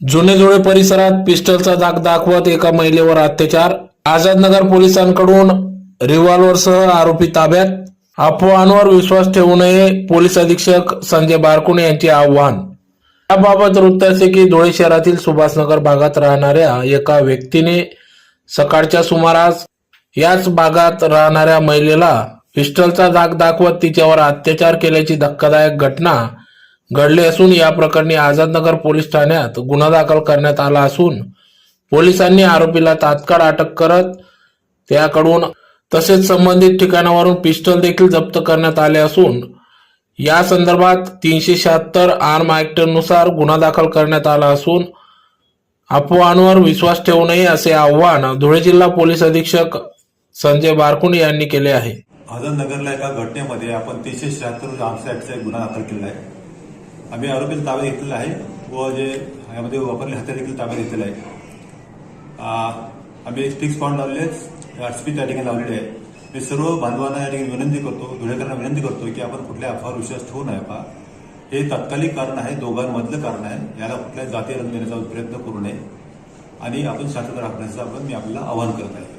जुनेजोळे परिसरात पिस्टलचा दाग दाखवत एका महिलेवर अत्याचार. आझादनगर पोलिसांकडून रिव्हॉल्व्हरसह आरोपी ताब्यात. अफवांवर विश्वास ठेवू नये, पोलीस अधीक्षक संजय बारकुणे यांचे आवाहन. याबाबत वृत्त असे की धुळे शहरातील सुभाषनगर भागात राहणाऱ्या एका व्यक्तीने सकाळच्या सुमारास याच भागात राहणाऱ्या महिलेला पिस्टलचा दाग दाखवत तिच्यावर अत्याचार केल्याची धक्कादायक घटना घडली असून या प्रकरणी आझादनगर पोलीस ठाण्यात गुन्हा दाखल करण्यात आला असून पोलिसांनी आरोपीला तात्काळ अटक करत त्याकडून तसेच संबंधित ठिकाणावरून पिस्टल देखील जप्त करण्यात आले असून या संदर्भात 376 आर्म ऍक्ट नुसार गुन्हा दाखल करण्यात आला असून अफवांवर विश्वास ठेवू नये असे आवाहन धुळे जिल्हा पोलीस अधीक्षक संजय बारकुणे यांनी केले आहे. आझादनगरला एका घटनेमध्ये आपण 376 आर्म्स ऍक्टचा एक गुन्हा दाखल केला आहे. आम्ही आरोपीला ताब्यात घेतलेला आहे व जे यामध्ये वापरले हत्यार देखील ताब्यात घेतलेला आहे. आम्ही फिक्स पॉईंट लावलेले आरसीपी त्या ठिकाणी लावलेले आहे. मी सर्व बांधवांना या ठिकाणी विनंती करतो, धुळेकरांना विनंती करतो की आपण कुठल्या अफवावर विश्वास ठेवू नये. हे तात्कालिक कारण आहे, दोघांमधलं कारण आहे. याला कुठल्याही जाती रंग देण्याचा प्रयत्न करू नये आणि आपण शांतता राखण्याचं मी आपल्याला आवाहन करत आहे.